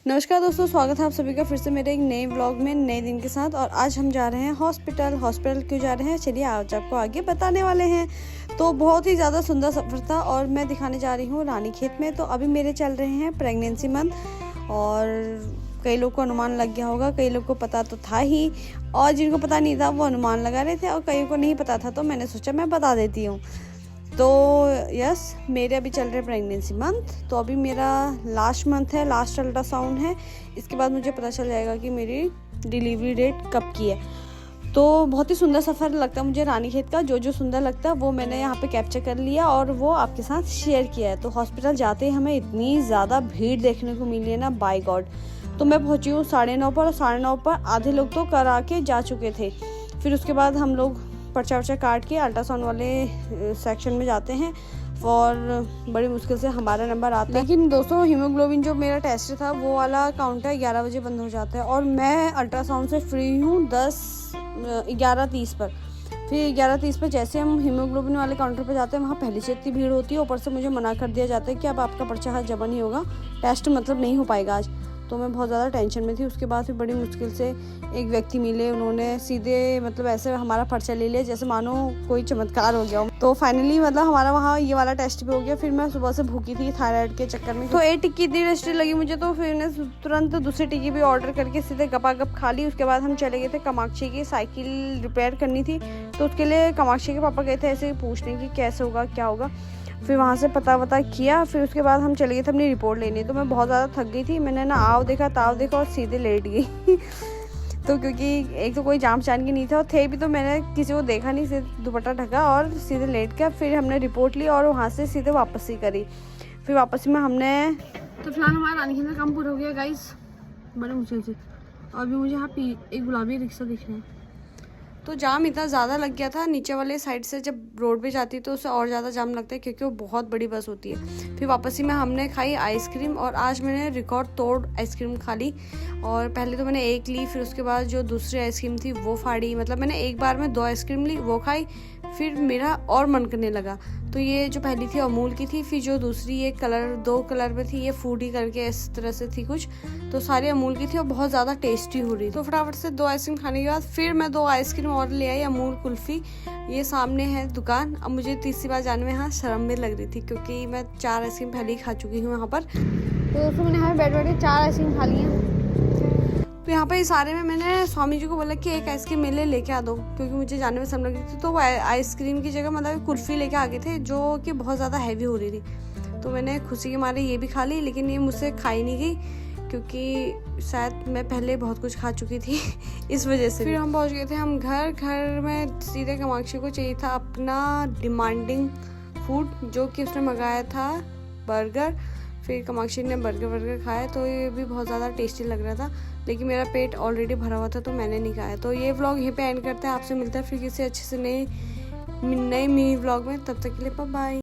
नमस्कार दोस्तों, स्वागत है आप सभी का फिर से मेरे एक नए व्लॉग में नए दिन के साथ। और आज हम जा रहे हैं हॉस्पिटल क्यों जा रहे हैं चलिए आज आपको आगे बताने वाले हैं। तो बहुत ही ज़्यादा सुंदर सफ़र था और मैं दिखाने जा रही हूँ रानीखेत में। तो अभी मेरे चल रहे हैं प्रेगनेंसी मंथ और कई लोग को अनुमान लग गया होगा, कई लोग को पता तो था ही और जिनको पता नहीं था वो अनुमान लगा रहे थे और कई को नहीं पता था, तो मैंने सोचा मैं बता देती हूँ। तो यस, मेरे अभी चल रहे प्रेगनेंसी मंथ। तो अभी मेरा लास्ट मंथ है, लास्ट अल्ट्रासाउंड है। इसके बाद मुझे पता चल जाएगा कि मेरी डिलीवरी डेट कब की है। तो बहुत ही सुंदर सफ़र लगता है मुझे रानीखेत का। जो सुंदर लगता है वो मैंने यहाँ पे कैप्चर कर लिया और वो आपके साथ शेयर किया है। तो हॉस्पिटल जाते ही हमें इतनी ज़्यादा भीड़ देखने को मिली है ना, बाय गॉड। तो मैं पहुँची हूँ 9:30 पर और 9:30 पर आधे लोग तो करा के जा चुके थे। फिर उसके बाद हम लोग पर्चा काट के अल्ट्रासाउंड वाले सेक्शन में जाते हैं और बड़ी मुश्किल से हमारा नंबर आता है। लेकिन दोस्तों, हीमोग्लोबिन जो मेरा टेस्ट था वो वाला काउंटर 11 बजे बंद हो जाता है और मैं अल्ट्रासाउंड से फ्री हूँ 11:30 पर। फिर 11:30 पर जैसे हम हीमोग्लोबिन वाले काउंटर पर जाते हैं वहाँ पहले से इतनी भीड़ होती है, ऊपर से मुझे मना कर दिया जाता है कि अब आपका पर्चा आज जमा नहीं होगा, टेस्ट मतलब नहीं हो पाएगा आज। तो मैं बहुत ज़्यादा टेंशन में थी। उसके बाद फिर बड़ी मुश्किल से एक व्यक्ति मिले, उन्होंने सीधे मतलब ऐसे हमारा पर्चा ले लिया जैसे मानो कोई चमत्कार हो गया। तो फाइनली मतलब हमारा वहाँ ये वाला टेस्ट भी हो गया। फिर मैं सुबह से भूखी थी थायराइड के चक्कर में, तो एक टिक्की इतनी टेस्टी लगी मुझे, तो फिर मैंने तुरंत दूसरी टिक्की भी ऑर्डर करके सीधे गपागप खा ली। उसके बाद हम चले गए थे कामाक्षी की साइकिल रिपेयर करनी थी, तो उसके लिए कामाक्षी के पापा गए थे ऐसे पूछने की कैसे होगा क्या होगा। फिर वहाँ से पता किया। फिर उसके बाद हम चले गए थे अपनी रिपोर्ट लेने। तो मैं बहुत ज़्यादा थक गई थी, मैंने ना ताव देखा और सीधे लेट गई तो क्योंकि एक तो कोई जाम पहचान की नहीं था और थे भी, तो मैंने किसी को देखा नहीं, सीधे दुपट्टा ढका और सीधे लेट गया। फिर हमने रिपोर्ट ली और वहाँ से सीधे वापसी करी। फिर वापसी में हमने तो फिलहाल हमारा रानीखेत में काम पूरा हो गया गाइस, बड़े मुश्किल से। और भी मुझे यहाँ एक गुलाबी रिक्शा दिख रहा है। तो जाम इतना ज़्यादा लग गया था नीचे वाले साइड से, जब रोड पे जाती है तो उससे और ज़्यादा जाम लगता है क्योंकि वो बहुत बड़ी बस होती है। फिर वापसी में हमने खाई आइसक्रीम और आज मैंने रिकॉर्ड तोड़ आइसक्रीम खा ली। और पहले तो मैंने एक ली, फिर उसके बाद जो दूसरी आइसक्रीम थी वो फाड़ी। मतलब मैंने एक बार में 2 आइसक्रीम ली, वो खाई। फिर मेरा और मन करने लगा। तो ये जो पहली थी अमूल की थी, फिर जो दूसरी ये 2 कलर में थी, ये फूडी करके इस तरह से थी कुछ, तो सारी अमूल की थी और बहुत ज़्यादा टेस्टी हो रही। तो फटाफट से 2 आइसक्रीम खाने के बाद फिर मैं 2 आइसक्रीम और ले आई, अमूल कुल्फ़ी। ये सामने है दुकान। अब मुझे तीसरी बार जाने में यहाँ शर्म भी लग रही थी क्योंकि मैं 4 आइसक्रीम पहले ही खा चुकी हूँ यहाँ पर। तो दोस्तों मैंने यहाँ बैठ के 4 आइसक्रीम खा ली हैं। तो यहाँ पर इस सारे में मैंने स्वामी जी को बोला कि एक आइसक्रीम मेरे लिए लेके आ दो क्योंकि मुझे जाने में शर्म लग रही थी। तो वो आइसक्रीम की जगह मतलब कुल्फ़ी लेके आ गए थे जो कि बहुत ज़्यादा हैवी हो रही थी। तो मैंने खुशी के मारे ये भी खा ली, लेकिन ये मुझसे खाई नहीं गई क्योंकि शायद मैं पहले बहुत कुछ खा चुकी थी इस वजह से। फिर हम पहुंच गए थे हम घर में सीधे कामाक्षी को चाहिए था अपना डिमांडिंग फूड, जो कि उसने मंगाया था बर्गर। फिर कामाक्षी ने बर्गर खाया तो ये भी बहुत ज़्यादा टेस्टी लग रहा था, लेकिन मेरा पेट ऑलरेडी भरा हुआ था तो मैंने नहीं खाया। तो ये व्लॉग यहीं पे एंड करते हैं। आपसे मिलता है फिर किसी अच्छे से नए मिनी व्लॉग में। तब तक के लिए बाय बाय।